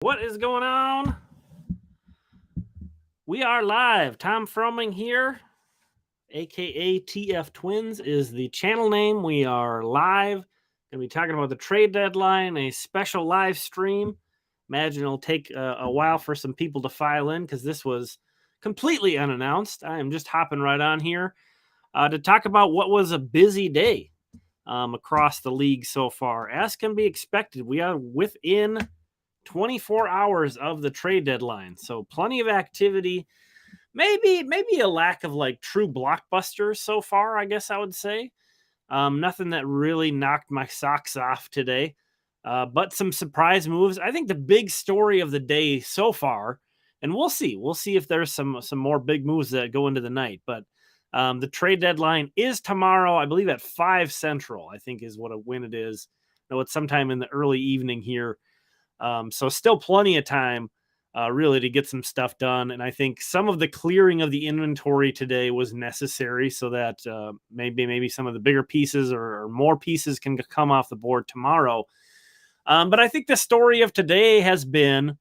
What is going on? We are live. Tom Froming here, aka TF Twins is the channel name. We are live. Going to be talking about the trade deadline, a special live stream. Imagine it'll take a while for some people to file in because this was completely unannounced. I am just hopping right on here to talk about what was a busy day across the league so far. As can be expected, we are within 24 hours of the trade deadline. So plenty of activity. Maybe a lack of like true blockbusters so far, I guess I would say. Nothing that really knocked my socks off today. But some surprise moves. I think the big story of the day so far, and we'll see. We'll see if there's some more big moves that go into the night. But the trade deadline is tomorrow, I believe at 5 Central, I think is when it is. No, it's sometime in the early evening here. So still plenty of time really to get some stuff done. And I think some of the clearing of the inventory today was necessary so that maybe some of the bigger pieces or more pieces can come off the board tomorrow. But I think the story of today has been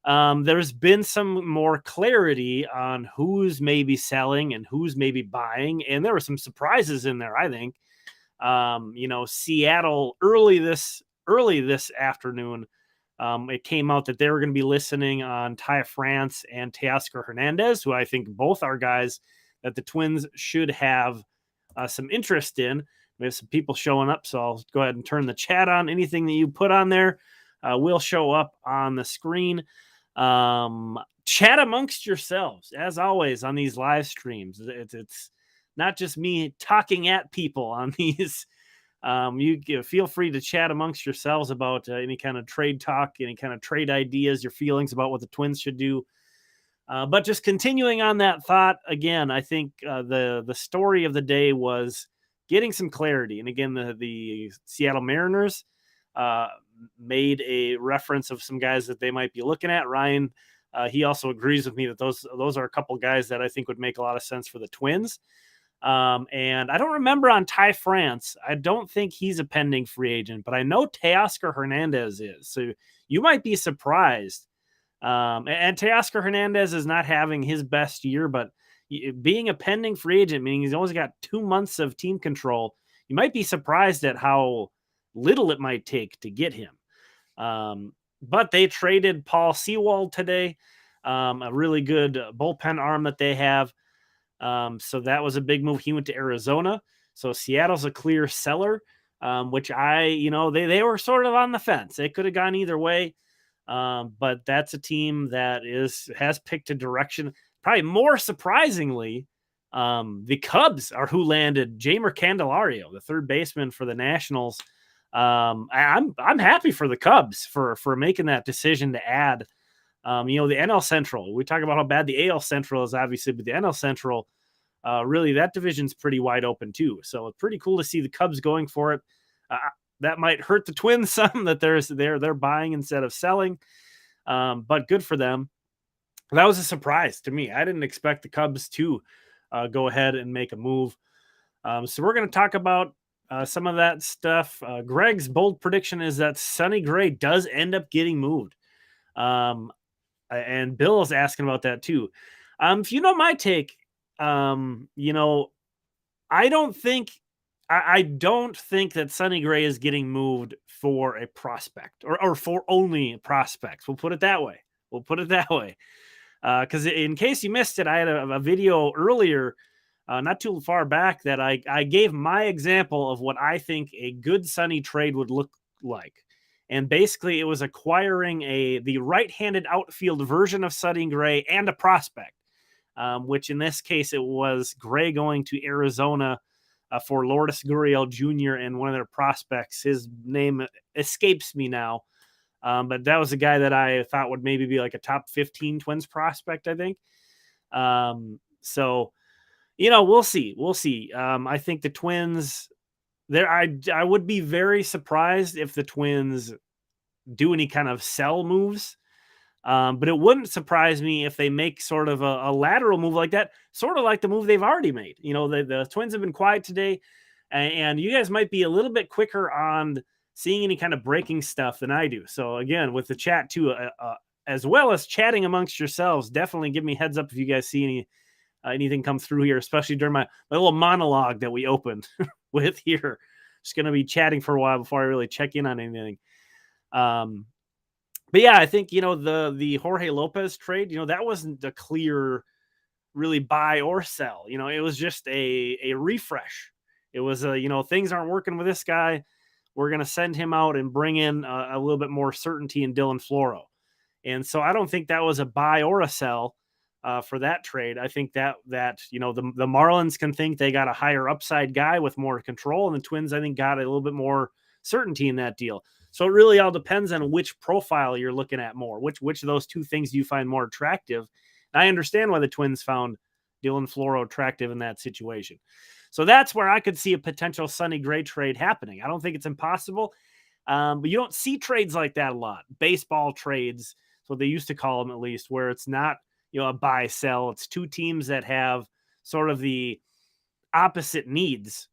there's been some more clarity on who's maybe selling and who's maybe buying. And there were some surprises in there, I think. Seattle early this afternoon, it came out that they were going to be listening on Ty France and Teoscar Hernandez, who I think both are guys that the Twins should have some interest in. We have some people showing up, so I'll go ahead and turn the chat on. Anything that you put on there will show up on the screen. Chat amongst yourselves, as always, on these live streams. It's not just me talking at people on these. You feel free to chat amongst yourselves about any kind of trade talk, any kind of trade ideas, your feelings about what the Twins should do. But just continuing on that thought, again, I think the story of the day was getting some clarity. And again, the Seattle Mariners made a reference of some guys that they might be looking at. Ryan, he also agrees with me that those are a couple guys that I think would make a lot of sense for the Twins. And I don't remember on Ty France. I don't think he's a pending free agent, but I know Teoscar Hernandez is. So you might be surprised. And Teoscar Hernandez is not having his best year, but being a pending free agent, meaning he's only got 2 months of team control, you might be surprised at how little it might take to get him. But they traded Paul Sewald today, a really good bullpen arm that they have. So that was a big move. He went to Arizona. So Seattle's a clear seller, which they were sort of on the fence. They could have gone either way. But that's a team that has picked a direction. Probably more surprisingly, the Cubs are who landed Jeimer Candelario, the third baseman for the Nationals. I'm happy for the Cubs for making that decision to add. The NL Central. We talk about how bad the AL Central is, obviously, but the NL Central, really, that division's pretty wide open too. So it's pretty cool to see the Cubs going for it. That might hurt the Twins some that they're buying instead of selling, but good for them. That was a surprise to me. I didn't expect the Cubs to go ahead and make a move. So we're going to talk about some of that stuff. Greg's bold prediction is that Sonny Gray does end up getting moved. And Bill is asking about that too. If you know my take, I don't think that Sonny Gray is getting moved for a prospect or for only prospects. We'll put it that way. Because in case you missed it, I had a video earlier, not too far back, that I gave my example of what I think a good Sonny trade would look like. And basically, it was acquiring the right-handed outfield version of Sonny Gray and a prospect, which in this case, it was Gray going to Arizona for Lourdes Gurriel Jr. and one of their prospects. His name escapes me now, but that was a guy that I thought would maybe be like a top 15 Twins prospect, I think. So, we'll see. I think the Twins... I would be very surprised if the Twins do any kind of sell moves, but it wouldn't surprise me if they make sort of a lateral move like that, sort of like the move they've already made. The Twins have been quiet today, and you guys might be a little bit quicker on seeing any kind of breaking stuff than I do. So again, with the chat too, as well as chatting amongst yourselves, definitely give me heads up if you guys see anything come through here, especially during my little monologue that we opened with here. Just going to be chatting for a while before I really check in on anything. But yeah, I think, the Jorge Lopez trade, that wasn't a clear really buy or sell. It was just a refresh. It was things aren't working with this guy. We're going to send him out and bring in a little bit more certainty in Dylan Floro. And so I don't think that was a buy or a sell for that trade. I think that the Marlins can think they got a higher upside guy with more control, and the Twins, I think, got a little bit more certainty in that deal. So it really all depends on which profile you're looking at more. Which of those two things do you find more attractive? And I understand why the Twins found Dylan Floro attractive in that situation. So that's where I could see a potential Sonny Gray trade happening. I don't think it's impossible, but you don't see trades like that a lot. Baseball trades, so they used to call them, at least, where it's not a buy sell. It's two teams that have sort of the opposite needs,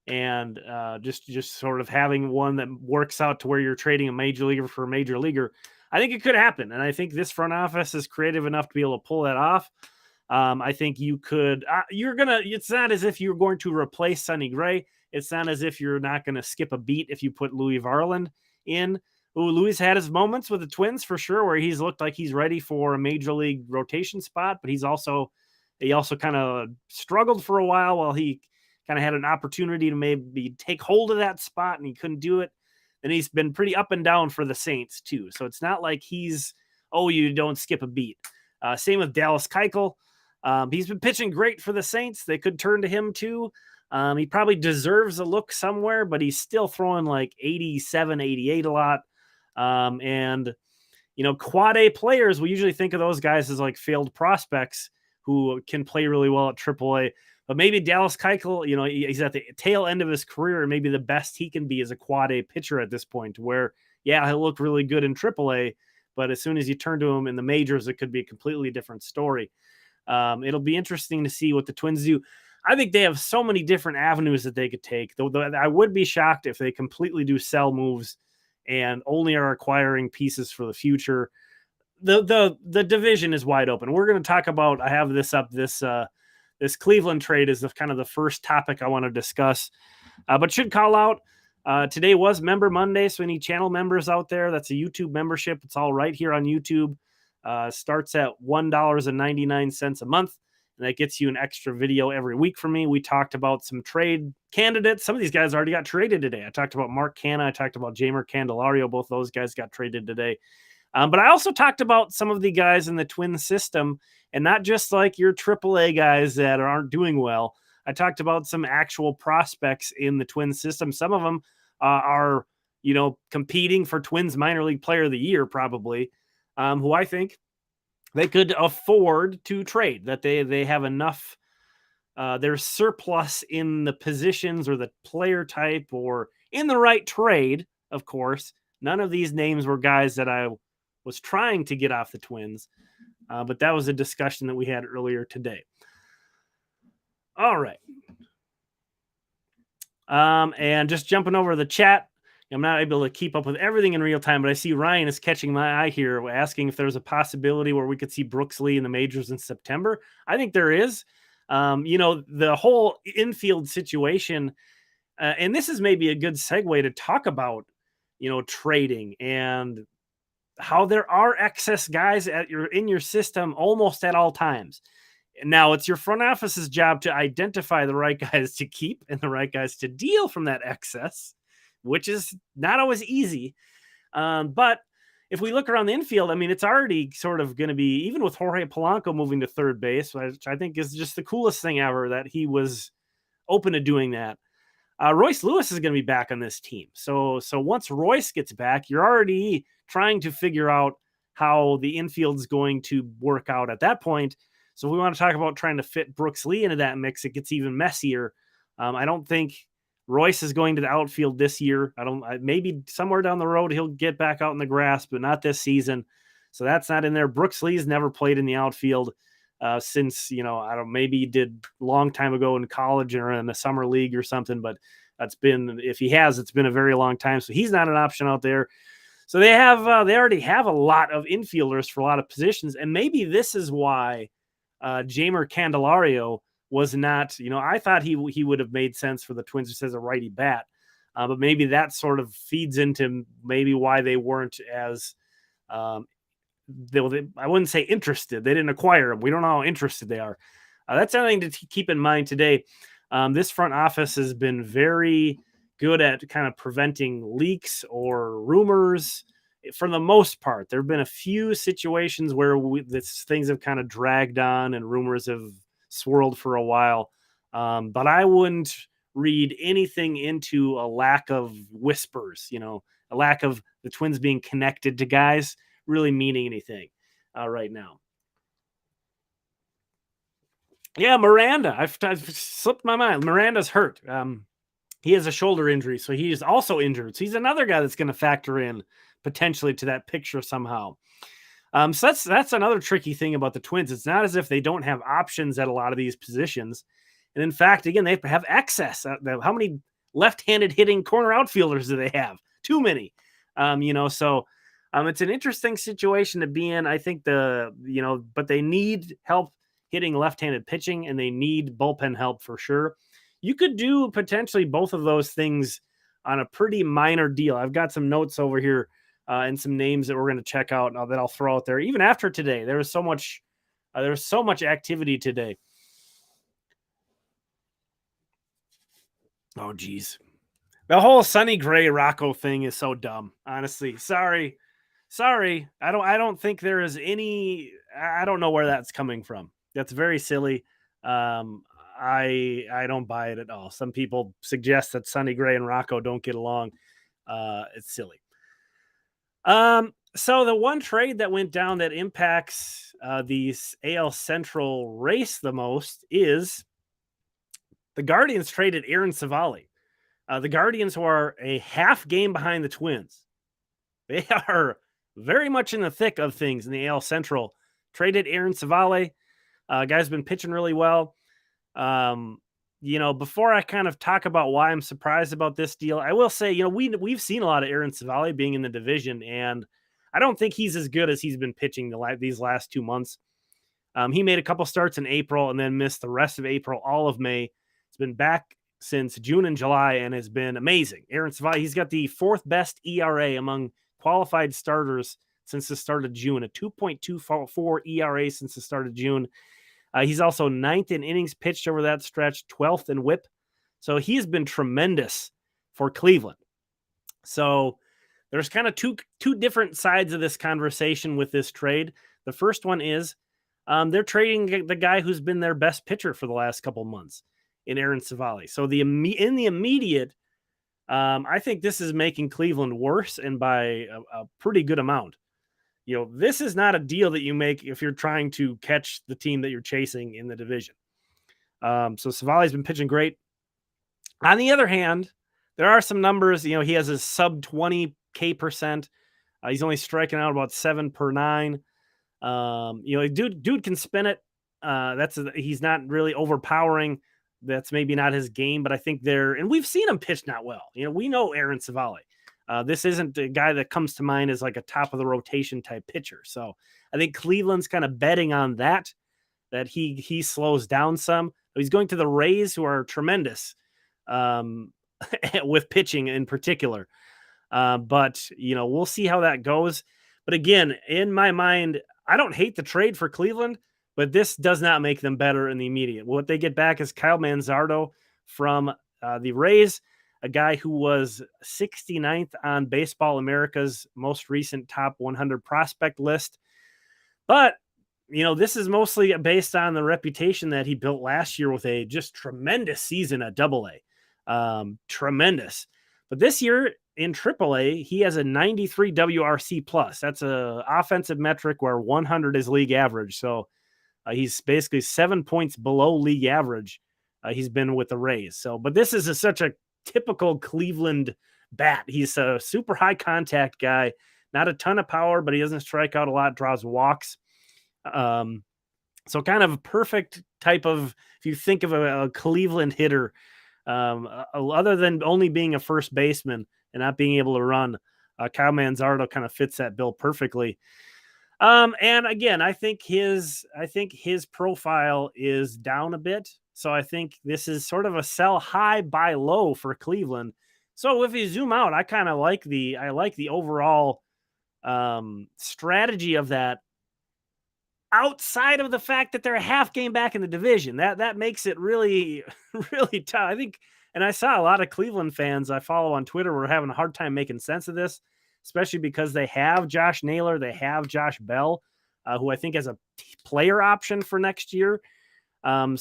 and just sort of having one that works out to where you're trading a major leaguer for a major leaguer. I think it could happen, and I think this front office is creative enough to be able to pull that off. I think you could. It's not as if you're going to replace Sonny Gray. It's not as if you're not going to skip a beat if you put Louis Varland in. Louis had his moments with the Twins for sure, where he's looked like he's ready for a major league rotation spot, but he also kind of struggled for a while he kind of had an opportunity to maybe take hold of that spot, and he couldn't do it. And he's been pretty up and down for the Saints too. So it's not like you don't skip a beat. Same with Dallas Keuchel. He's been pitching great for the Saints. They could turn to him too. He probably deserves a look somewhere, but he's still throwing like 87, 88 a lot. And quad A players, we usually think of those guys as like failed prospects who can play really well at AAA. But maybe Dallas Keuchel, he's at the tail end of his career, and maybe the best he can be is a quad A pitcher at this point, where, yeah, he'll look really good in AAA, but as soon as you turn to him in the majors, it could be a completely different story. It'll be interesting to see what the Twins do. I think they have so many different avenues that they could take, though I would be shocked if they completely do sell moves and only are acquiring pieces for the future. The division is wide open. We're going to talk about, I have this up, this Cleveland trade is kind of the first topic I want to discuss, but should call out, today was Member Monday, so any channel members out there, that's a YouTube membership. It's all right here on YouTube. Starts at $1.99 a month, and that gets you an extra video every week from me. We talked about some trade candidates. Some of these guys already got traded today. I talked about Mark Canha. I talked about Jeimer Candelario. Both those guys got traded today. But I also talked about some of the guys in the Twin system, and not just like your AAA guys that aren't doing well. I talked about some actual prospects in the Twin system. Some of them are, competing for Twins minor league player of the year, probably, who I think they could afford to trade, that they have enough, there's surplus in the positions or the player type or in the right trade. Of course, none of these names were guys that I was trying to get off the Twins, but that was a discussion that we had earlier today. All right. And just jumping over the chat, I'm not able to keep up with everything in real time, but I see Ryan is catching my eye here, asking if there's a possibility where we could see Brooks Lee in the majors in September. I think there is. The whole infield situation, and this is maybe a good segue to talk about, trading and how there are excess guys in your system almost at all times. Now it's your front office's job to identify the right guys to keep and the right guys to deal from that excess, which is not always easy. But if we look around the infield, I mean, it's already sort of going to be, even with Jorge Polanco moving to third base, which I think is just the coolest thing ever, that he was open to doing that. Royce Lewis is going to be back on this team. So once Royce gets back, you're already trying to figure out how the infield's going to work out at that point. So if we want to talk about trying to fit Brooks Lee into that mix, it gets even messier. I don't think Royce is going to the outfield this year. Maybe somewhere down the road he'll get back out in the grass, but not this season. So that's not in there. Brooks Lee's never played in the outfield since, maybe he did a long time ago in college or in the summer league or something, but If he has, it's been a very long time. So he's not an option out there. So they already have a lot of infielders for a lot of positions. And maybe this is why Jeimer Candelario was not, I thought he would have made sense for the Twins just as a righty bat. But maybe that sort of feeds into maybe why they weren't as, I wouldn't say interested. They didn't acquire him. We don't know how interested they are. That's something to keep in mind today. This front office has been very good at kind of preventing leaks or rumors. For the most part, there have been a few situations where things have kind of dragged on and rumors have swirled for a while. But I wouldn't read anything into a lack of whispers, a lack of the Twins being connected to guys really meaning anything right now. Yeah, Miranda. I've slipped my mind. Miranda's hurt. He has a shoulder injury, so he is also injured. So he's another guy that's going to factor in potentially to that picture somehow. So that's another tricky thing about the Twins. It's not as if they don't have options at a lot of these positions. And in fact, again, they have excess. How many left-handed hitting corner outfielders do they have? Too many. So it's an interesting situation to be in. I think but they need help hitting left-handed pitching, and they need bullpen help for sure. You could do potentially both of those things on a pretty minor deal. I've got some notes over here and some names that we're going to check out that I'll throw out there. Even after today, there was so much activity today. Oh, geez. The whole Sonny Gray Rocco thing is so dumb. Honestly, sorry. I don't think there is any. I don't know where that's coming from. That's very silly. I don't buy it at all. Some people suggest that Sonny Gray and Rocco don't get along. It's silly. So the one trade that went down that impacts the AL Central race the most is the Guardians traded Aaron Civale. The Guardians, who are a half game behind the Twins, they are very much in the thick of things in the AL Central. Traded Aaron Civale. Guy's been pitching really well. Before I kind of talk about why I'm surprised about this deal, I will say, we've seen a lot of Aaron Civale being in the division, and I don't think he's as good as he's been pitching these last 2 months. He made a couple starts in April and then missed the rest of April, all of May. He's been back since June and July and has been amazing. Aaron Civale, he's got the fourth best ERA among qualified starters since the start of June, a 2.24 ERA since the start of June. He's also 9th in innings pitched over that stretch, 12th in WHIP. So he's been tremendous for Cleveland. So there's kind of two different sides of this conversation with this trade. The first one is they're trading the guy who's been their best pitcher for the last couple months in Aaron Civale. So in the immediate, I think this is making Cleveland worse, and by a pretty good amount. This is not a deal that you make if you're trying to catch the team that you're chasing in the division. So Civale's been pitching great. On the other hand, there are some numbers. He has a sub 20K percent. He's only striking out about 7 per 9. Dude can spin it. He's not really overpowering. That's maybe not his game, but I think and we've seen him pitch not well. We know Aaron Civale. This isn't a guy that comes to mind as like a top of the rotation type pitcher. So I think Cleveland's kind of betting on that he slows down some. He's going to the Rays, who are tremendous with pitching in particular. But we'll see how that goes. But again, in my mind, I don't hate the trade for Cleveland, but this does not make them better in the immediate. What they get back is Kyle Manzardo from the Rays, a guy who was 69th on Baseball America's most recent top 100 prospect list. But, this is mostly based on the reputation that he built last year with a just tremendous season at AA. Tremendous. But this year in AAA, he has a 93 WRC plus. That's a offensive metric where 100 is league average. So he's basically 7 points below league average. He's been with the Rays. But this is such a typical Cleveland bat. He's a super high contact guy, not a ton of power, but he doesn't strike out a lot, draws walks. So kind of a perfect type of, if you think of a Cleveland hitter, Other than only being a first baseman and not being able to run, Kyle Manzardo kind of fits that bill perfectly. And again, I think his profile is down a bit. So I think this is sort of a sell high, buy low for Cleveland. So if you zoom out, I kind of like the overall strategy of that, outside of the fact that they're a half game back in the division. That makes it really, really tough. I think, and I saw a lot of Cleveland fans I follow on Twitter were having a hard time making sense of this, especially because they have Josh Naylor, they have Josh Bell, who I think has a player option for next year. So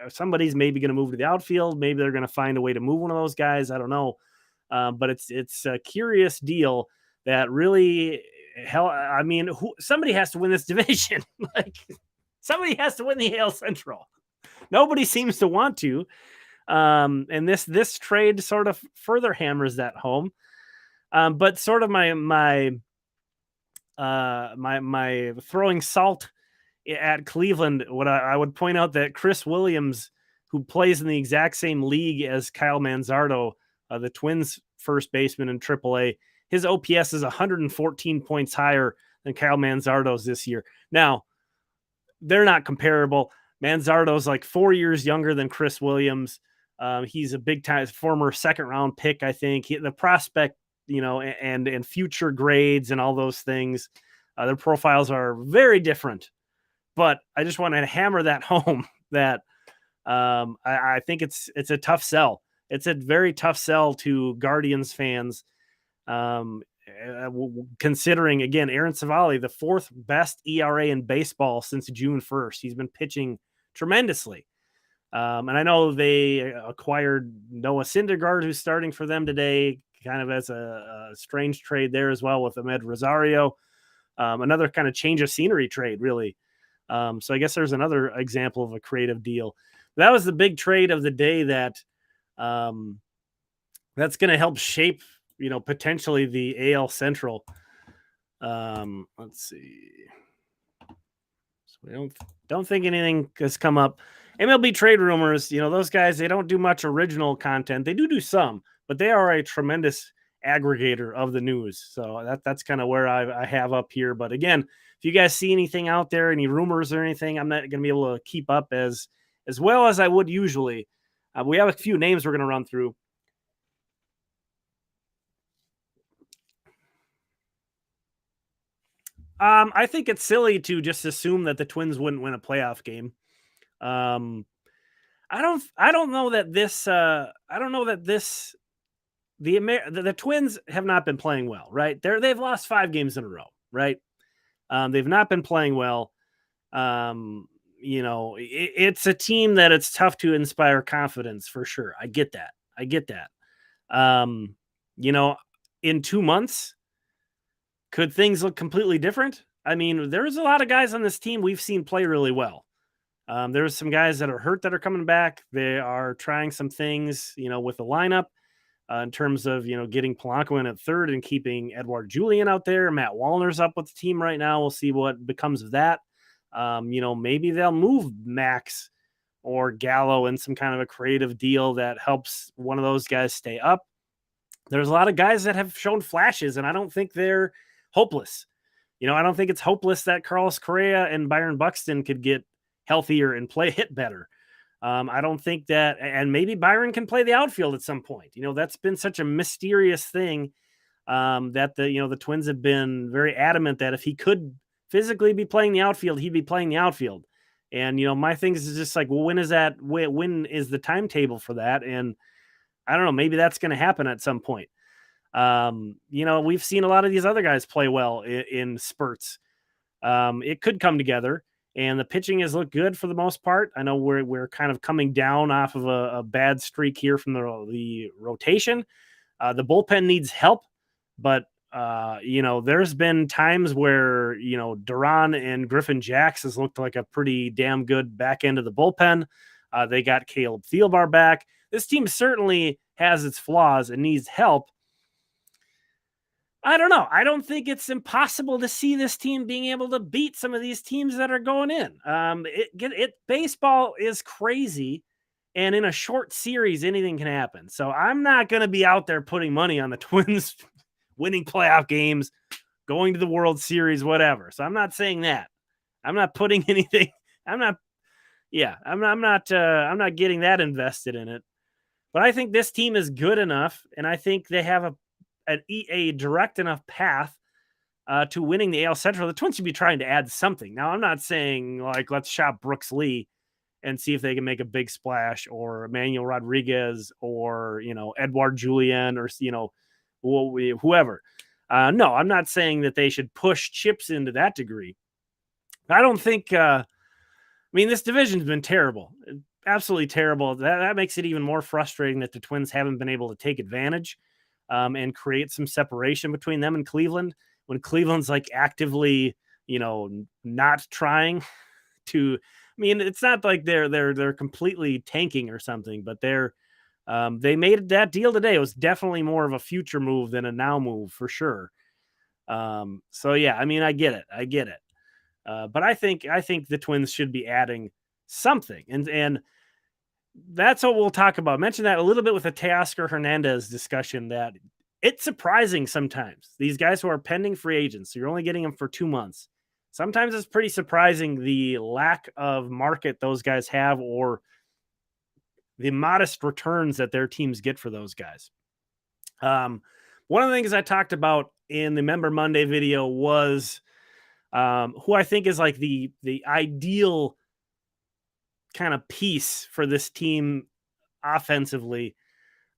somebody's maybe going to move to the outfield. Maybe they're going to find a way to move one of those guys. I don't know. But it's a curious deal that really, somebody has to win this division. Like, somebody has to win the AL Central. Nobody seems to want to. And this trade sort of further hammers that home. But sort of my throwing salt at Cleveland, what I would point out that Chris Williams, who plays in the exact same league as Kyle Manzardo, the Twins first baseman in AAA, his OPS is 114 points higher than Kyle Manzardo's this year. Now, they're not comparable. Manzardo's like 4 years younger than Chris Williams. He's a big time former second round pick, I think. The prospect, and future grades and all those things, their profiles are very different. But I just want to hammer that home that I think it's a tough sell. It's a very tough sell to Guardians fans, considering, again, Aaron Savali, the fourth best ERA in baseball since June 1st. He's been pitching tremendously. And I know they acquired Noah Syndergaard, who's starting for them today, kind of as a strange trade there as well with Ahmed Rosario. Another kind of change of scenery trade, really. So I guess there's another example of a creative deal. That was the big trade of the day that that's going to help shape, potentially the AL Central. Let's see. So we don't think anything has come up. MLB trade rumors, those guys, they don't do much original content. They do some, but they are a tremendous aggregator of the news. So that's kind of where I have up here. But again, if you guys see anything out there, any rumors or anything, I'm not going to be able to keep up as well as I would usually. We have a few names we're going to run through. I think it's silly to just assume that the Twins wouldn't win a playoff game. I don't know that this. The Twins have not been playing well, right? They've lost 5 games in a row, right? They've not been playing well. It's a team that it's tough to inspire confidence for sure. I get that. In 2 months, could things look completely different? I mean, there's a lot of guys on this team we've seen play really well. There's some guys that are hurt that are coming back. They are trying some things, with the lineup in terms of, getting Polanco in at third and keeping Edouard Julien out there. Matt Wallner's up with the team right now. We'll see what becomes of that. Maybe they'll move Max or Gallo in some kind of a creative deal that helps one of those guys stay up. There's a lot of guys that have shown flashes, and I don't think they're hopeless. I don't think it's hopeless that Carlos Correa and Byron Buxton could get healthier and hit better. I don't think that, and maybe Byron can play the outfield at some point. That's been such a mysterious thing that the Twins have been very adamant that if he could physically be playing the outfield, he'd be playing the outfield. And, my thing is just like, well, when is the timetable for that? And I don't know, maybe that's going to happen at some point. We've seen a lot of these other guys play well in spurts. It could come together, and the pitching has looked good for the most part. I know we're kind of coming down off of a bad streak here from the rotation. The bullpen needs help, but there's been times where, Duran and Griffin Jax has looked like a pretty damn good back end of the bullpen. They got Caleb Thielbar back. This team certainly has its flaws and needs help. I don't know. I don't think it's impossible to see this team being able to beat some of these teams that are going in. Baseball is crazy, And in a short series, anything can happen. So I'm not going to be out there putting money on the Twins winning playoff games, going to the World Series, whatever. So I'm not saying that. I'm not putting anything. I'm not. Yeah, I'm not getting that invested in it. But I think this team is good enough, and I think they have a direct enough path to winning the AL Central. The Twins should be trying to add something. Now, I'm not saying like let's shop Brooks Lee and see if they can make a big splash, or Emmanuel Rodriguez, or Edouard Julien, or whoever. No, I'm not saying that they should push chips into that degree. I don't think. I mean, this division's been terrible, absolutely terrible. That makes it even more frustrating that the Twins haven't been able to take advantage and create some separation between them and Cleveland, when Cleveland's like actively, not trying to. I mean, it's not like they're completely tanking or something, but they made that deal today. It was definitely more of a future move than a now move for sure. So yeah, I mean, I get it. But I think the Twins should be adding something, and that's what we'll talk about. Mention that a little bit with the Teoscar Hernandez discussion, that it's surprising sometimes these guys who are pending free agents, so you're only getting them for 2 months. Sometimes it's pretty surprising the lack of market those guys have, or the modest returns that their teams get for those guys. One of the things I talked about in the Member Monday video was who I think is like the ideal kind of piece for this team offensively.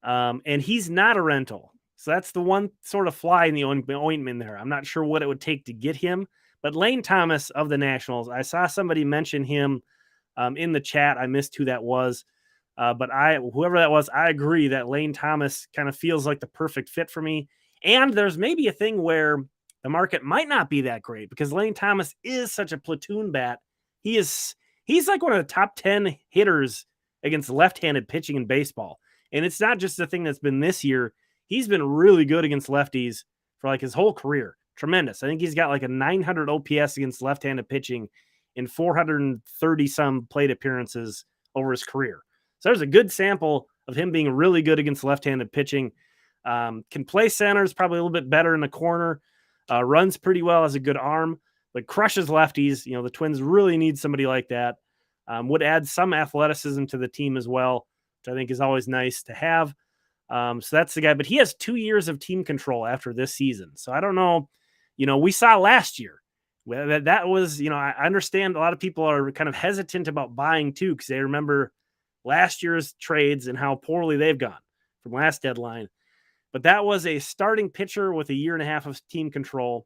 And he's not a rental. So that's the one sort of fly in the ointment there. I'm not sure what it would take to get him. But Lane Thomas of the Nationals, I saw somebody mention him in the chat. I missed who that was. But whoever that was, I agree that Lane Thomas kind of feels like the perfect fit for me. And there's maybe a thing where the market might not be that great, because Lane Thomas is such a platoon bat. He's like one of the top 10 hitters against left-handed pitching in baseball. And it's not just the thing that's been this year. He's been really good against lefties for like his whole career. Tremendous. I think he's got like a 900 OPS against left-handed pitching in 430 some plate appearances over his career. So there's a good sample of him being really good against left-handed pitching. Can play centers, probably a little bit better in the corner. Runs pretty well, has a good arm, but crushes lefties. The Twins really need somebody like that. Would add some athleticism to the team as well, which I think is always nice to have. So that's the guy, but he has 2 years of team control after this season. So I don't know. We saw last year that was, I understand a lot of people are kind of hesitant about buying too, because they remember last year's trades and how poorly they've gone from last deadline. But that was a starting pitcher with a year and a half of team control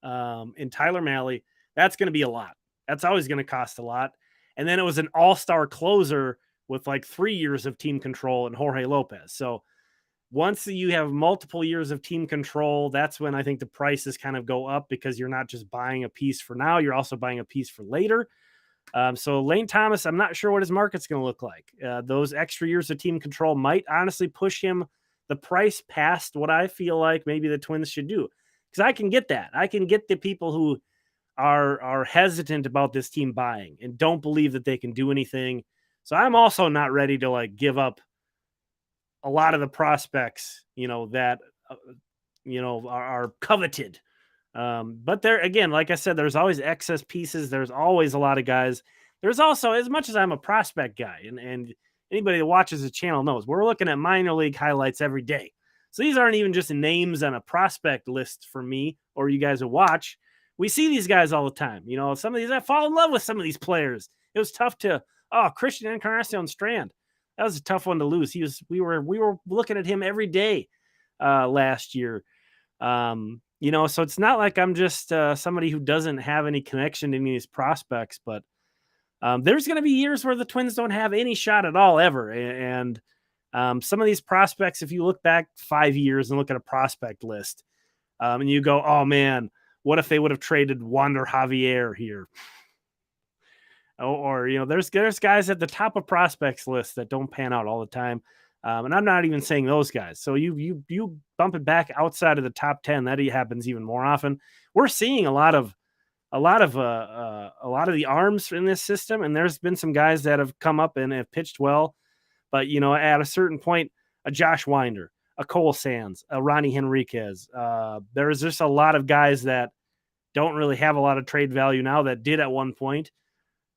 in Tyler Mahle. That's going to be a lot. That's always going to cost a lot. And then it was an all-star closer with like 3 years of team control in Jorge Lopez. So once you have multiple years of team control, that's when I think the prices kind of go up, because you're not just buying a piece for now, you're also buying a piece for later. So Lane Thomas, I'm not sure what his market's going to look like. Those extra years of team control might honestly push him the price past what I feel like maybe the Twins should do. Because I can get that. I can get the people who are hesitant about this team buying and don't believe that they can do anything. So I'm also not ready to like give up a lot of the prospects, that, are coveted. But there, again, like I said, there's always excess pieces. There's always a lot of guys. There's also, as much as I'm a prospect guy, and anybody that watches the channel knows, we're looking at minor league highlights every day. So these aren't even just names on a prospect list for me or you guys who watch. We see these guys all the time. Some of these, I fall in love with some of these players. It was tough to, Christian Encarnacion Strand. That was a tough one to lose. We were looking at him every day last year. So it's not like I'm just somebody who doesn't have any connection to any of these prospects, but there's going to be years where the Twins don't have any shot at all ever. And some of these prospects, if you look back 5 years and look at a prospect list and you go, oh man, what if they would have traded Wander Javier here? Or there's guys at the top of prospects lists that don't pan out all the time. And I'm not even saying those guys. So you bump it back outside of the top 10. That happens even more often. We're seeing a lot of a lot of the arms in this system, and there's been some guys that have come up and have pitched well, but at a certain point, a Josh Winder, a Cole Sands, a Ronnie Henriquez, there's just a lot of guys that don't really have a lot of trade value now that did at one point.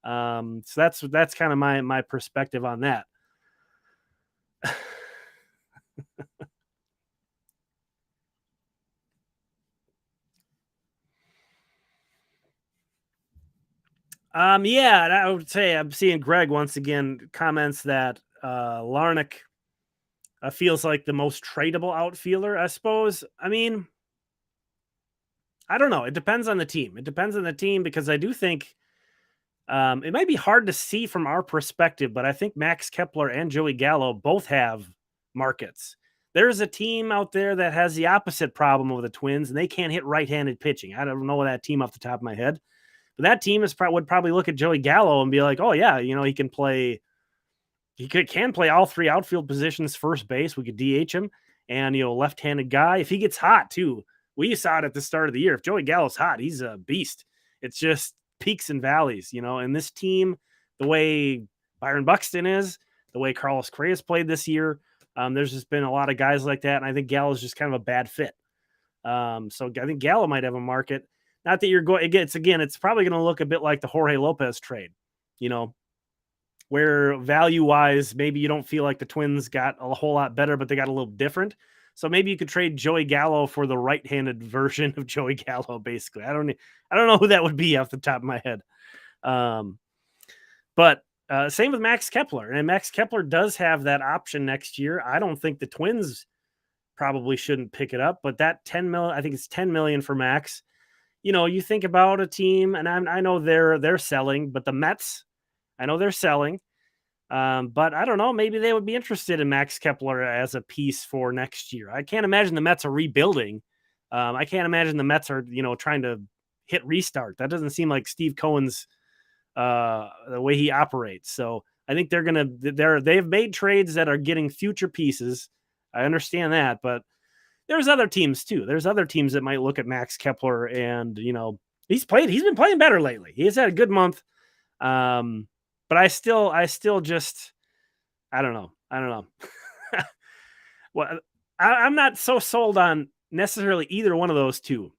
So that's kind of my perspective on that. Yeah, I would say I'm seeing Greg once again comments that Larnach feels like the most tradable outfielder, I suppose. I mean, I don't know. It depends on the team. It depends on the team because I do think it might be hard to see from our perspective, but I think Max Kepler and Joey Gallo both have markets. There's a team out there that has the opposite problem of the Twins, and they can't hit right-handed pitching. I don't know that team off the top of my head, but that team would probably look at Joey Gallo and be like, "Oh yeah, he can play. Can play all three outfield positions, first base. We could DH him, and left-handed guy. If he gets hot too, we saw it at the start of the year. If Joey Gallo's hot, he's a beast. It's just peaks and valleys, and this team, the way Byron Buxton is, the way Carlos Correa played this year, there's just been a lot of guys like that, and I think Gallo's just kind of a bad fit. So I think Gallo might have a market. Not that you're going again. It's probably going to look a bit like the Jorge Lopez trade, where value-wise, maybe you don't feel like the Twins got a whole lot better, but they got a little different. So maybe you could trade Joey Gallo for the right-handed version of Joey Gallo, basically. I don't know who that would be off the top of my head. But same with Max Kepler. And Max Kepler does have that option next year. I don't think the Twins probably shouldn't pick it up, but that $10 million, I think it's $10 million for Max. You think about a team, and I know they're selling, but the Mets, I know they're selling. But I don't know, maybe they would be interested in Max Kepler as a piece for next year. I can't imagine the Mets are rebuilding. I can't imagine the Mets are, trying to hit restart. That doesn't seem like Steve Cohen's the way he operates. So I think they've made trades that are getting future pieces. I understand that, but there's other teams too. There's other teams that might look at Max Kepler and, he's been playing better lately. He's had a good month. But I still just, I don't know. Well, I'm not so sold on necessarily either one of those two,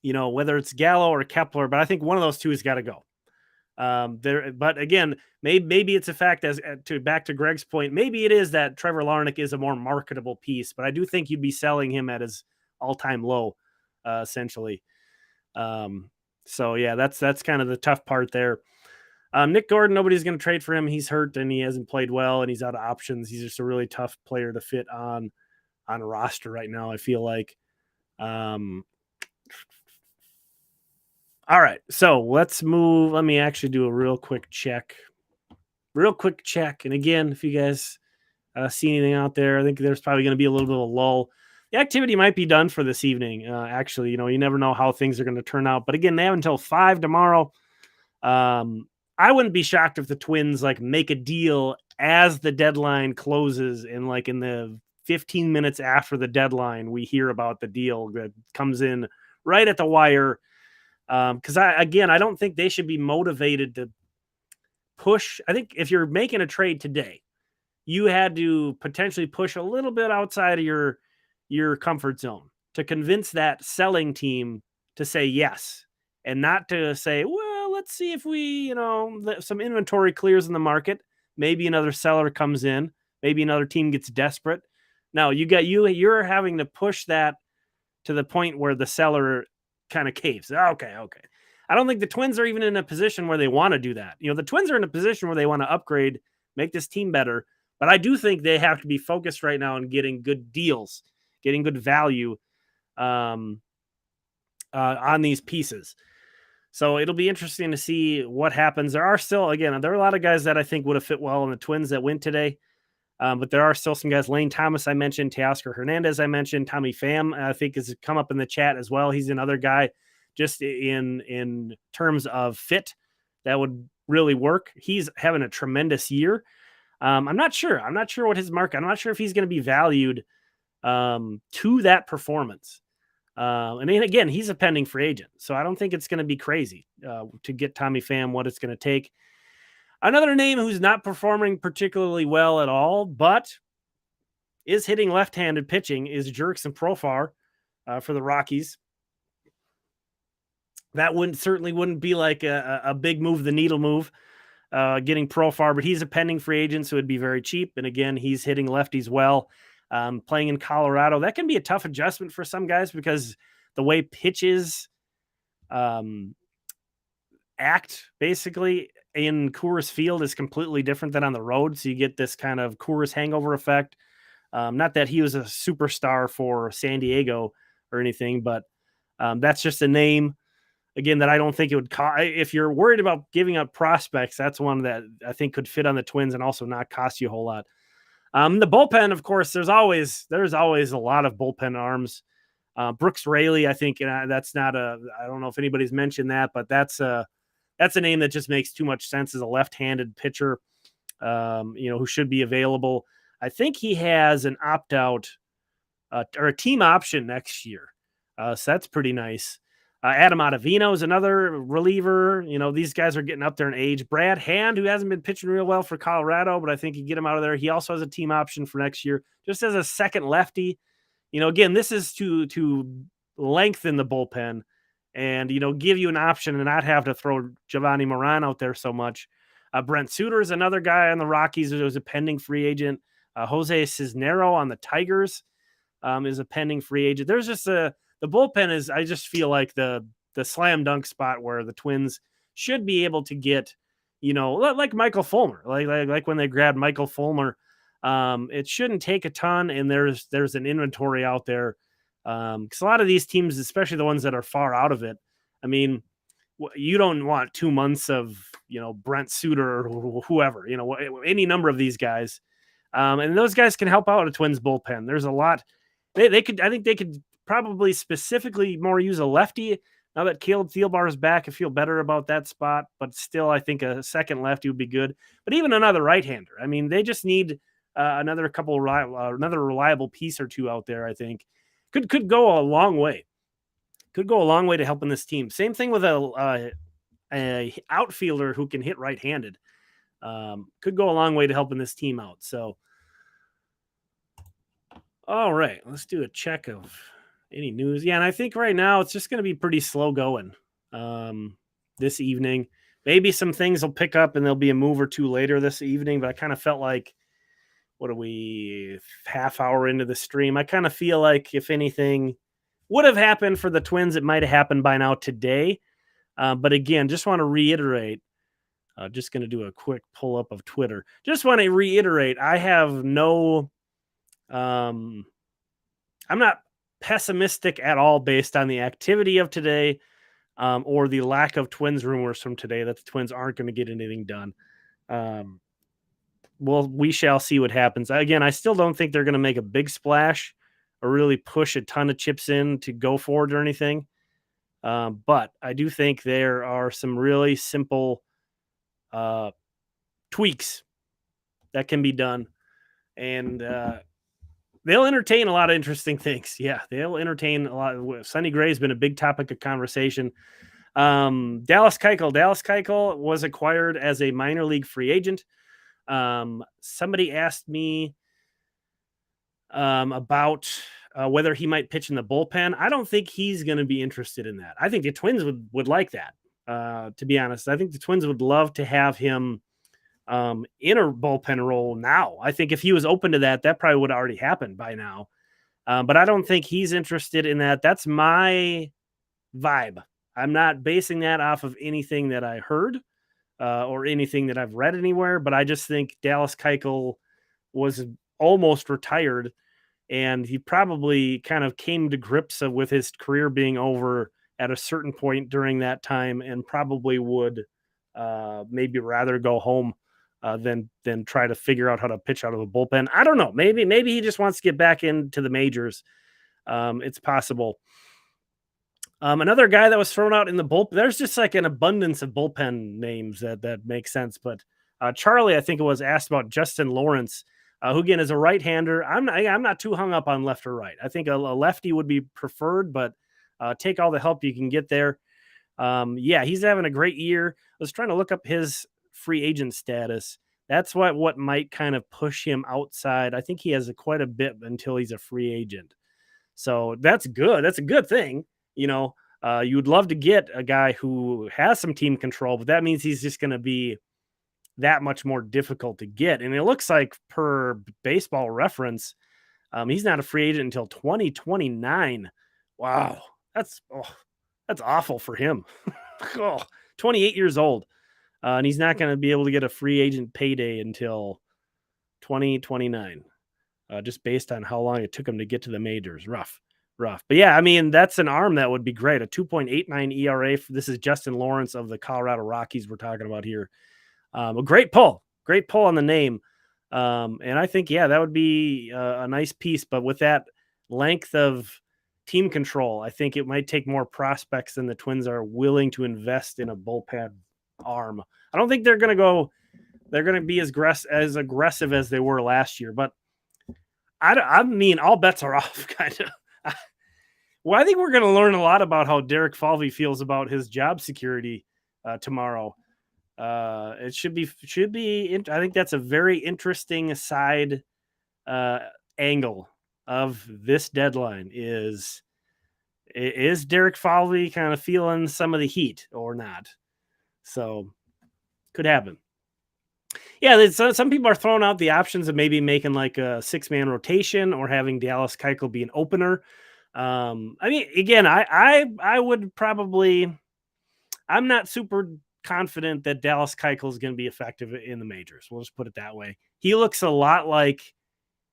whether it's Gallo or Kepler, but I think one of those two has got to go. But again, maybe it's a fact back to Greg's point, maybe it is that Trevor Larnach is a more marketable piece, but I do think you'd be selling him at his all-time low, essentially. So yeah, that's kind of the tough part there. Nick Gordon, nobody's going to trade for him. He's hurt and he hasn't played well and he's out of options. He's just a really tough player to fit on a roster right now, I feel like. All right, so let's move. Let me actually do a real quick check. And again, if you guys see anything out there, I think there's probably going to be a little bit of a lull. The activity might be done for this evening. Actually, you never know how things are going to turn out. But again, they have until 5 tomorrow. I wouldn't be shocked if the Twins make a deal as the deadline closes and in the 15 minutes after the deadline, we hear about the deal that comes in right at the wire. Because I don't think they should be motivated to push. I think if you're making a trade today, you had to potentially push a little bit outside of your comfort zone to convince that selling team to say yes and not to say, well, let's see if we, some inventory clears in the market. Maybe another seller comes in. Maybe another team gets desperate. No, you're having to push that to the point where the seller kind of caves. Okay. I don't think the Twins are even in a position where they want to do that. The Twins are in a position where they want to upgrade, make this team better. But I do think they have to be focused right now on getting good deals, getting good value on these pieces. So it'll be interesting to see what happens. There are a lot of guys that I think would have fit well in the Twins that win today. But there are still some guys. Lane Thomas, I mentioned. Teoscar Hernandez, I mentioned. Tommy Pham, I think, has come up in the chat as well. He's another guy just in terms of fit that would really work. He's having a tremendous year. I'm not sure what his market. I'm not sure if he's going to be valued to that performance. And then again, he's a pending free agent, so I don't think it's going to be crazy to get Tommy Pham what it's going to take. Another name who's not performing particularly well at all, but is hitting left-handed pitching is Jurickson Profar for the Rockies. That certainly wouldn't be like a big move, the needle move, getting Profar, but he's a pending free agent, so it'd be very cheap. And again, he's hitting lefties well. Playing in Colorado, that can be a tough adjustment for some guys because the way pitches act basically in Coors Field is completely different than on the road. So you get this kind of Coors hangover effect. Not that he was a superstar for San Diego or anything, but that's just a name, again, that I don't think it would cost. If you're worried about giving up prospects, that's one that I think could fit on the Twins and also not cost you a whole lot. The bullpen, of course, there's always a lot of bullpen arms. Brooks Raley, I think that's not I don't know if anybody's mentioned that, but that's a name that just makes too much sense as a left-handed pitcher, who should be available. I think he has an opt-out or a team option next year. So that's pretty nice. Adam Ottavino is another reliever. These guys are getting up there in age. Brad Hand, who hasn't been pitching real well for Colorado, but I think you get him out of there. He also has a team option for next year, just as a second lefty. Again, this is to lengthen the bullpen and, give you an option and not have to throw Giovanni Moran out there so much. Brent Suter is another guy on the Rockies who was a pending free agent. Jose Cisnero on the Tigers is a pending free agent. There's just the bullpen is, I just feel like the slam dunk spot where the Twins should be able to get, like Michael Fulmer, like when they grabbed Michael Fulmer. It shouldn't take a ton, and there's an inventory out there. Because a lot of these teams, especially the ones that are far out of it, I mean, you don't want 2 months of, Brent Suter or whoever, any number of these guys. And those guys can help out a Twins bullpen. There's a lot. I think they could probably specifically more use a lefty. Now that Caleb Thielbar is back, I feel better about that spot, but still I think a second lefty would be good. But even another right-hander. I mean, they just need another reliable piece or two out there, I think. Could go a long way. Could go a long way to helping this team. Same thing with a outfielder who can hit right-handed. Could go a long way to helping this team out. So, all right, let's do a check of any news. Yeah, and I think right now it's just going to be pretty slow going this evening. Maybe some things will pick up and there'll be a move or two later this evening, but I kind of felt like, what are we, half hour into the stream? I kind of feel like if anything would have happened for the Twins, it might have happened by now today. But again, just want to reiterate, just going to do a quick pull up of Twitter. Just want to reiterate, I have no, I'm not pessimistic at all based on the activity of today or the lack of Twins rumors from today that the Twins aren't going to get anything done. Well, we shall see what happens. Again, I still don't think they're going to make a big splash or really push a ton of chips in to go forward or anything. But I do think there are some really simple tweaks that can be done. And they'll entertain a lot of interesting things. Yeah, they'll entertain a lot. Sonny Gray has been a big topic of conversation. Dallas Keuchel was acquired as a minor league free agent. Somebody asked me about whether he might pitch in the bullpen. I don't think he's going to be interested in that. I think the Twins would like that, to be honest. I think the Twins would love to have him in a bullpen role now. I think if he was open to that, that probably would have already happened by now. But I don't think he's interested in that. That's my vibe. I'm not basing that off of anything that I heard or anything that I've read anywhere, but I just think Dallas Keuchel was almost retired, and he probably kind of came to grips with his career being over at a certain point during that time, and probably would maybe rather go home than try to figure out how to pitch out of a bullpen. I don't know. Maybe he just wants to get back into the majors. It's possible. Another guy that was thrown out in the bullpen, there's just like an abundance of bullpen names that make sense. But Charlie, I think it was, asked about Justin Lawrence, who again is a right-hander. I'm not too hung up on left or right. I think a lefty would be preferred, but Take all the help you can get there. Yeah, he's having a great year. I was trying to look up his free agent status. That's what might kind of push him outside. I think he has quite a bit until he's a free agent. So that's good. That's a good thing. You know, you would love to get a guy who has some team control, but that means he's just going to be that much more difficult to get. And it looks like, per Baseball Reference, he's not a free agent until 2029. Wow, that's awful for him. 28 years old, and he's not going to be able to get a free agent payday until 2029. Just based on how long it took him to get to the majors. Rough. But yeah, I mean, that's an arm that would be great. A 2.89 ERA. This is Justin Lawrence of the Colorado Rockies we're talking about here. A great pull on the name. And I think, yeah, that would be a nice piece. But with that length of team control, I think it might take more prospects than the Twins are willing to invest in a bullpen arm. I don't think they're going to be as aggressive as they were last year. But I mean, all bets are off, kind of. Well, I think we're going to learn a lot about how Derek Falvey feels about his job security tomorrow. It should be. I think that's a very interesting side angle of this deadline. Is Derek Falvey kind of feeling some of the heat or not? So could happen. Yeah, some people are throwing out the options of maybe making like a 6-man rotation or having Dallas Keuchel be an opener. I mean, again, I would probably. I'm not super confident that Dallas Keuchel is going to be effective in the majors. We'll just put it that way. He looks a lot like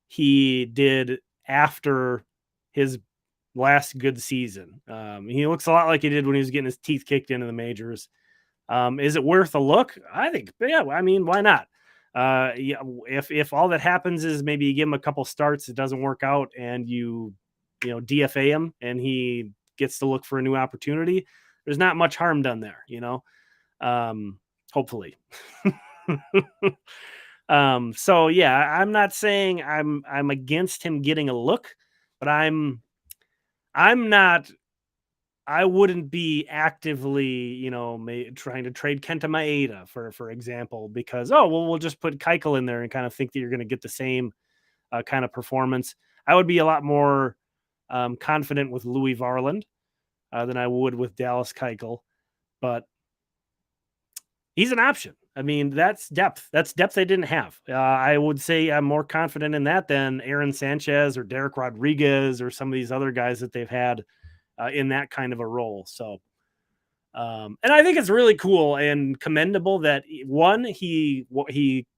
he did after his last good season. He looks a lot like he did when he was getting his teeth kicked into the majors. Is it worth a look? I think, yeah, I mean, why not? Yeah, if all that happens is maybe you give him a couple starts, it doesn't work out, and you DFA him and he gets to look for a new opportunity, there's not much harm done there, hopefully. So yeah, I'm not saying I'm against him getting a look, but I wouldn't be actively, trying to trade Kenta Maeda for example, because we'll just put Keuchel in there and kind of think that you're going to get the same kind of performance. I would be a lot more confident with Louis Varland than I would with Dallas Keuchel, but he's an option. I mean, that's depth. That's depth they didn't have. I would say I'm more confident in that than Aaron Sanchez or Derek Rodriguez or some of these other guys that they've had in that kind of a role. So, and I think it's really cool and commendable that he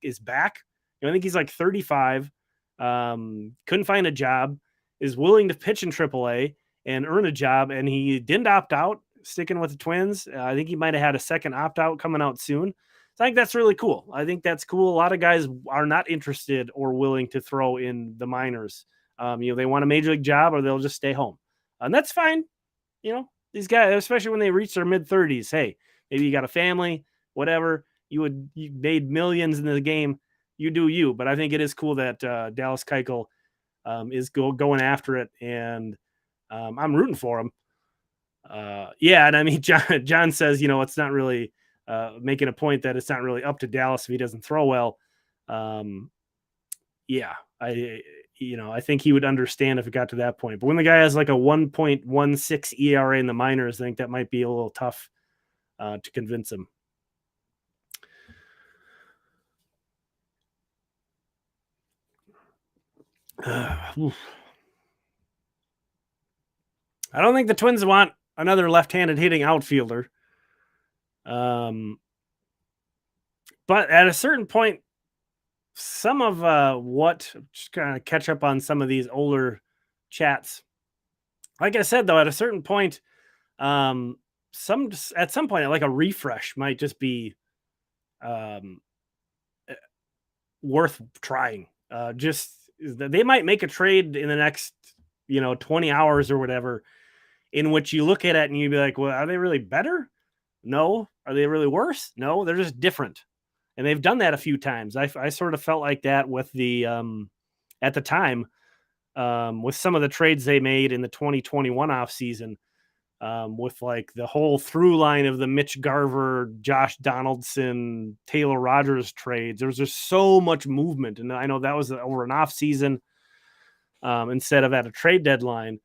is back. I think he's like 35, couldn't find a job, is willing to pitch in AAA and earn a job, and he didn't opt out, sticking with the Twins. I think he might have had a second opt-out coming out soon. So I think that's really cool. I think that's cool. A lot of guys are not interested or willing to throw in the minors. They want a major league job or they'll just stay home. And that's fine. These guys, especially when they reach their mid-30s, hey, maybe you got a family, whatever. You made millions in the game. You do you. But I think it is cool that Dallas Keuchel is going after it, and I'm rooting for him. Yeah, and I mean, John says, it's not really making a point that it's not really up to Dallas if he doesn't throw well. Yeah, I think he would understand if it got to that point. But when the guy has like a 1.16 ERA in the minors, I think that might be a little tough to convince him. I don't think the Twins want another left-handed hitting outfielder. But at a certain point, some of just kind of catch up on some of these older chats. Like I said, though, at a certain point, at some point, like a refresh might just be worth trying. They might make a trade in the next 20 hours or whatever, in which you look at it and you'd be like, well, are they really better? No. Are they really worse? No, they're just different. And they've done that a few times. I sort of felt like that with the at the time with some of the trades they made in the 2021 offseason. with like the whole through line of the Mitch Garver, Josh Donaldson, Taylor Rogers trades. There's just so much movement. And I know that was over an off season instead of at a trade deadline,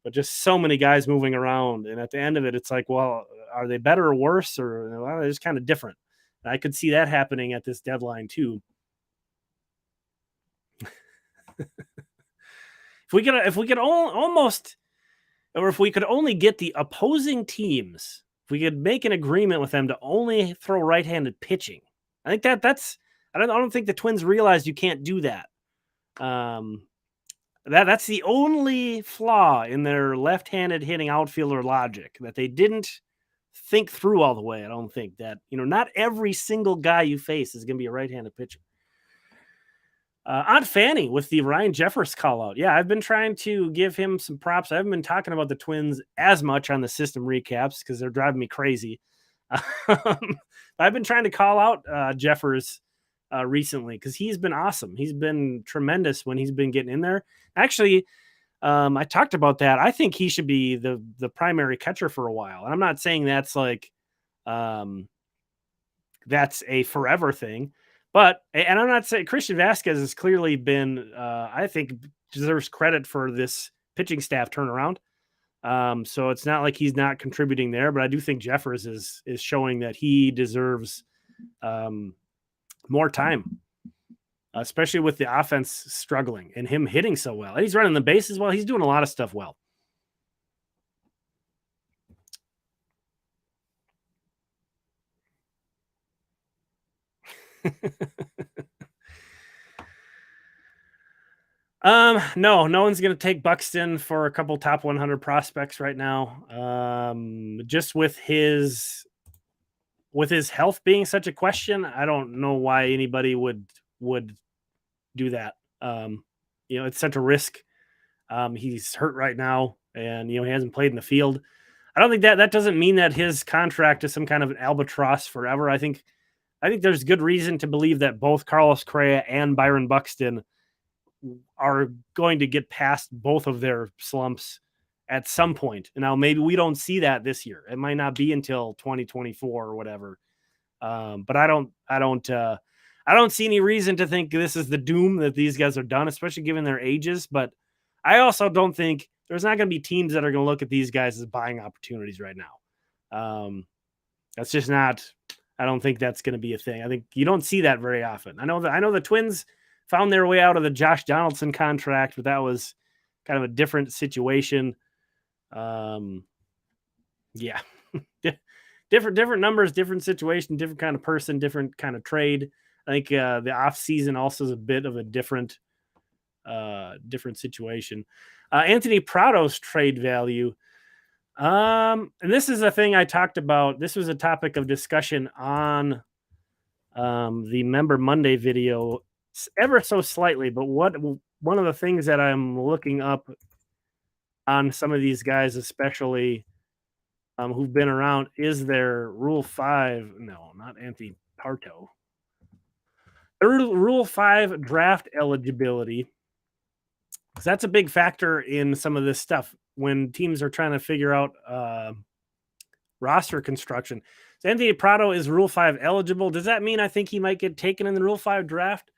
but just so many guys moving around. And at the end of it, it's like, well, are they better or worse? Or well, they're just kind of different. And I could see that happening at this deadline too. If we could almost, or if we could only get the opposing teams, if we could make an agreement with them to only throw right-handed pitching, I think that's. I don't think the Twins realize you can't do that. That's the only flaw in their left-handed hitting outfielder logic that they didn't think through all the way. I don't think that not every single guy you face is going to be a right-handed pitcher. Aunt Fanny with the Ryan Jeffers call out. Yeah, I've been trying to give him some props. I haven't been talking about the Twins as much on the system recaps because they're driving me crazy. I've been trying to call out Jeffers recently because he's been awesome. He's been tremendous when he's been getting in there. Actually, I talked about that. I think he should be the primary catcher for a while. And I'm not saying that's like that's a forever thing. But, and I'm not saying Christian Vasquez has clearly been, I think, deserves credit for this pitching staff turnaround. So it's not like he's not contributing there, but I do think Jeffers is showing that he deserves more time, especially with the offense struggling and him hitting so well. And he's running the bases well. He's doing a lot of stuff well. No one's going to take Buxton for a couple top 100 prospects right now. Just with his health being such a question, I don't know why anybody would do that. It's such a risk. He's hurt right now and, he hasn't played in the field. I don't think that doesn't mean that his contract is some kind of an albatross forever. I think there's good reason to believe that both Carlos Correa and Byron Buxton are going to get past both of their slumps at some point. And now maybe we don't see that this year. It might not be until 2024 or whatever. But I don't see any reason to think this is the doom that these guys are done, especially given their ages. But I also don't think there's not going to be teams that are going to look at these guys as buying opportunities right now. That's just not, I don't think that's going to be a thing. I think you don't see that very often. I know the Twins found their way out of the Josh Donaldson contract, but that was kind of a different situation. Yeah, different numbers, different situation, different kind of person, different kind of trade. I think the off season also is a bit of a different situation. Anthony Prado's trade value. And this is a thing I talked about. This was a topic of discussion on the Member Monday video ever so slightly, but one of the things that I'm looking up on some of these guys, especially who've been around, is their Rule 5. No, not Anthony Parto. Rule 5 draft eligibility. Because that's a big factor in some of this stuff when teams are trying to figure out roster construction. So Anthony Prado is Rule 5 eligible. Does that mean I think he might get taken in the Rule 5 draft?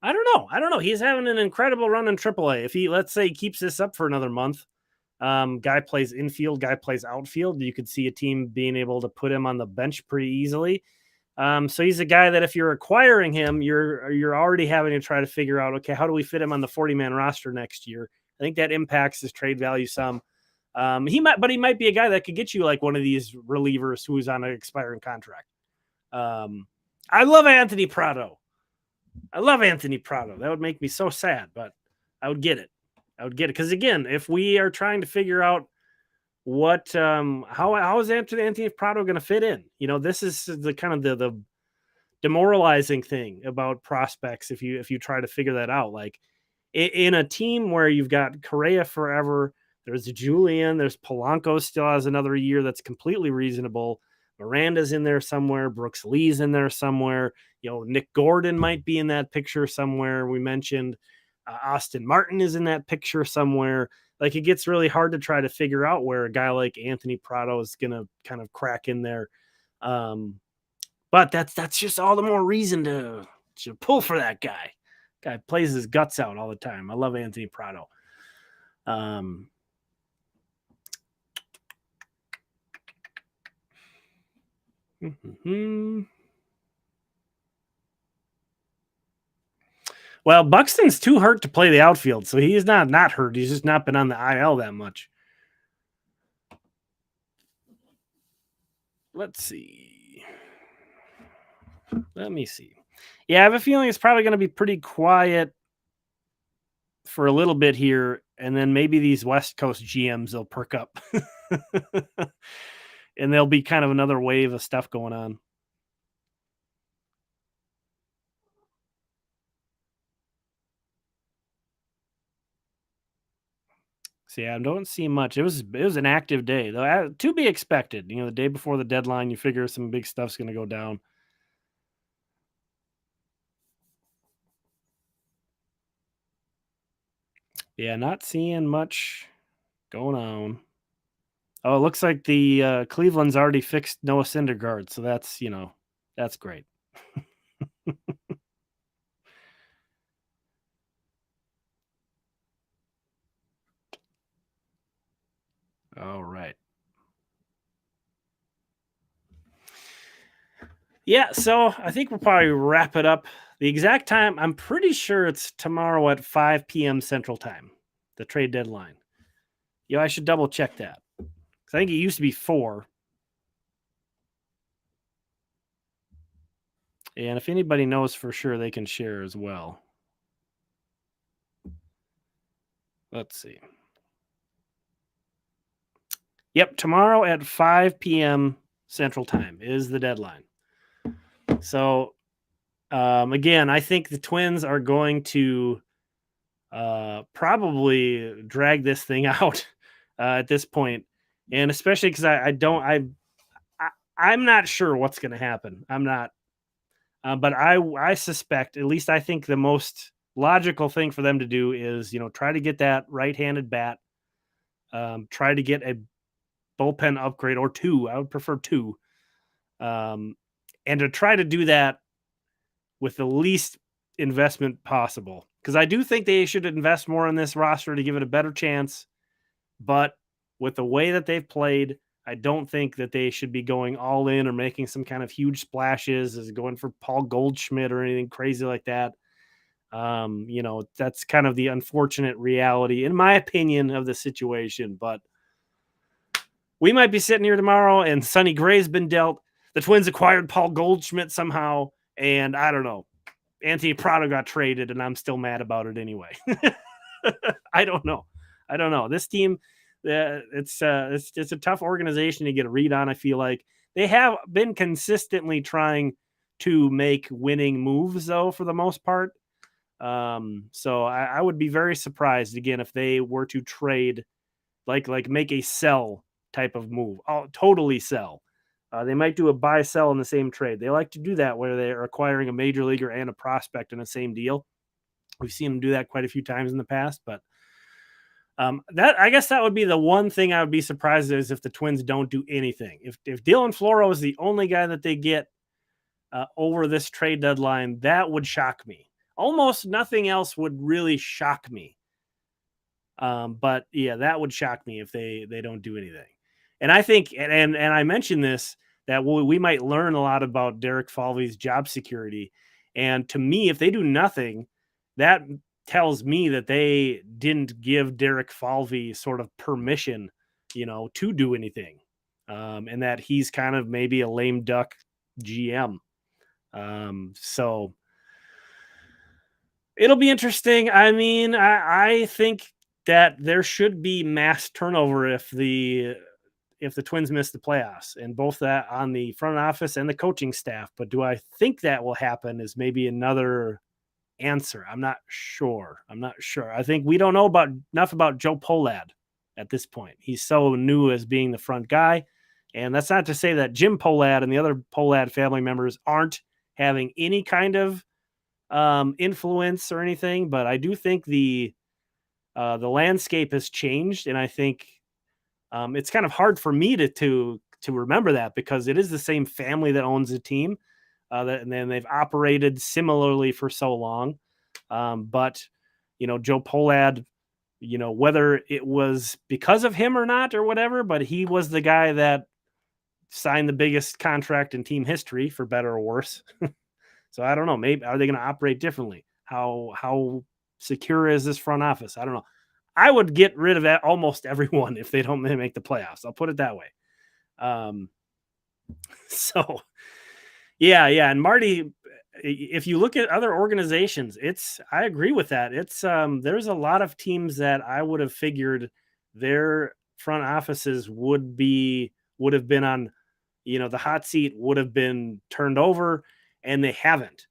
I don't know. He's having an incredible run in AAA. If let's say he keeps this up for another month, guy plays infield, guy plays outfield, you could see a team being able to put him on the bench pretty easily. So he's a guy that if you're acquiring him, you're already having to try to figure out, okay, how do we fit him on the 40-man roster next year? I think that impacts his trade value some. He might be a guy that could get you like one of these relievers who's on an expiring contract. I love Anthony Prado. That would make me so sad, but I would get it. Because again, if we are trying to figure out what, how is Anthony Prado going to fit in? This is the kind of the demoralizing thing about prospects. If you try to figure that out, like in a team where you've got Correa forever, there's Julian, there's Polanco still has another year that's completely reasonable. Miranda's in there somewhere. Brooks Lee's in there somewhere. Nick Gordon might be in that picture somewhere. We mentioned Austin Martin is in that picture somewhere. like it gets really hard to try to figure out where a guy like Anthony Prado is going to kind of crack in there. But that's just all the more reason to pull for that guy. Guy plays his guts out all the time. I love Anthony Prado. Well, Buxton's too hurt to play the outfield, so he's not hurt. He's just not been on the IL that much. Let's see. Let me see. Yeah, I have a feeling it's probably going to be pretty quiet for a little bit here, and then maybe these West Coast GMs will perk up. And there'll be kind of another wave of stuff going on. So yeah, I don't see much. It was an active day, though, to be expected. The day before the deadline, you figure some big stuff's going to go down. Yeah, not seeing much going on. Oh, it looks like the Cleveland's already fixed Noah Syndergaard, so that's that's great. All right. Yeah, so I think we'll probably wrap it up. The exact time, I'm pretty sure it's tomorrow at 5 p.m. Central Time, the trade deadline. I should double check that. Because I think it used to be 4. And if anybody knows for sure, they can share as well. Let's see. Yep, tomorrow at 5 p.m. Central Time is the deadline. So, again, I think the Twins are going to probably drag this thing out at this point, and especially because I'm not sure what's going to happen. I'm not, but I suspect, at least I think the most logical thing for them to do is try to get that right-handed bat, try to get a bullpen upgrade or 2. I would prefer 2, and to try to do that with the least investment possible, because I do think they should invest more in this roster to give it a better chance. But with the way that they've played, I don't think that they should be going all in or making some kind of huge splashes as going for Paul Goldschmidt or anything crazy like that. That's kind of the unfortunate reality, in my opinion, of the situation. But we might be sitting here tomorrow and Sonny Gray's been dealt. The Twins acquired Paul Goldschmidt somehow, and I don't know. Anthony Prado got traded, and I'm still mad about it anyway. I don't know. This team, it's a tough organization to get a read on. I feel like they have been consistently trying to make winning moves, though, for the most part. So I would be very surprised again if they were to trade, like make a sell type of move. Oh, totally sell. They might do a buy sell in the same trade. They like to do that where they're acquiring a major leaguer and a prospect in the same deal. We've seen them do that quite a few times in the past, but that, I guess that would be the one thing I would be surprised is if the Twins don't do anything. If Dylan Floro is the only guy that they get over this trade deadline, that would shock me. Almost nothing else would really shock me. But yeah, that would shock me if they don't do anything. And I think, and I mentioned this, that we might learn a lot about Derek Falvey's job security. And to me, if they do nothing, that tells me that they didn't give Derek Falvey sort of permission, to do anything. And that he's kind of maybe a lame duck GM. So it'll be interesting. I mean, I think that there should be mass turnover if the Twins miss the playoffs, and both that on the front office and the coaching staff. But do I think that will happen is maybe another answer. I'm not sure. I think we don't know enough about Joe Pohlad at this point. He's so new as being the front guy. And that's not to say that Jim Pohlad and the other Pohlad family members aren't having any kind of influence or anything, but I do think the The landscape has changed, and I think it's kind of hard for me to remember that because it is the same family that owns the team, and then they've operated similarly for so long. But Joe Pohlad, whether it was because of him or not or whatever, but he was the guy that signed the biggest contract in team history, for better or worse. So I don't know. Maybe are they going to operate differently? How secure is this front office? I don't know. I would get rid of almost everyone if they don't make the playoffs. I'll put it that way. So yeah. And Marty, if you look at other organizations, I agree with that. There's a lot of teams that I would have figured their front offices would have been on, the hot seat, would have been turned over, and they haven't.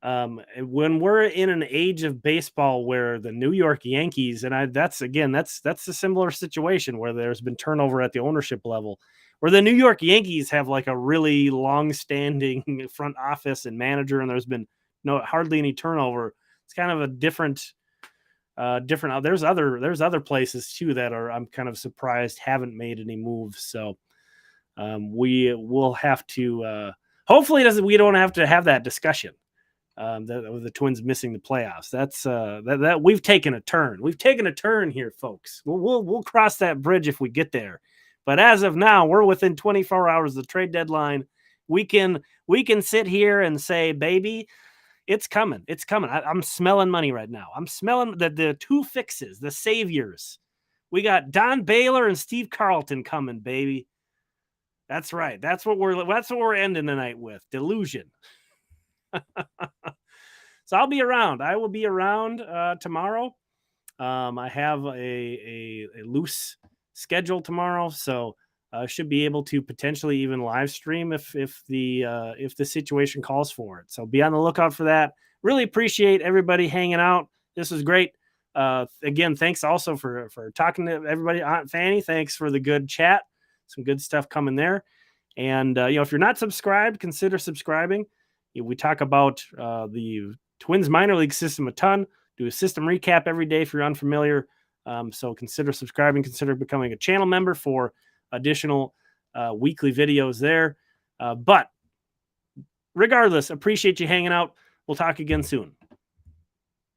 When we're in an age of baseball where the New York Yankees, and that's a similar situation where there's been turnover at the ownership level, where the New York Yankees have like a really long-standing front office and manager, and there's been hardly any turnover. It's kind of a different. There's other places too that I'm kind of surprised haven't made any moves. So we will have to. Hopefully, we don't have to have that discussion. The Twins missing the playoffs. That's that we've taken a turn. We've taken a turn here, folks. We'll cross that bridge if we get there. But as of now, we're within 24 hours of the trade deadline. We can sit here and say, baby, it's coming. It's coming. I'm smelling money right now. I'm smelling the two fixes, the saviors. We got Don Baylor and Steve Carlton coming, baby. That's right. That's what we're ending the night with. Delusion. So I'll be around. I will be around tomorrow. I have a loose schedule tomorrow, so I should be able to potentially even live stream if the situation calls for it. So be on the lookout for that. Really appreciate everybody hanging out. This was great. Again, thanks also for talking to everybody. Aunt Fanny, thanks for the good chat. Some good stuff coming there. And if you're not subscribed, consider subscribing. We talk about the Twins minor league system a ton. Do a system recap every day if you're unfamiliar. So consider subscribing. Consider becoming a channel member for additional weekly videos there. But regardless, appreciate you hanging out. We'll talk again soon.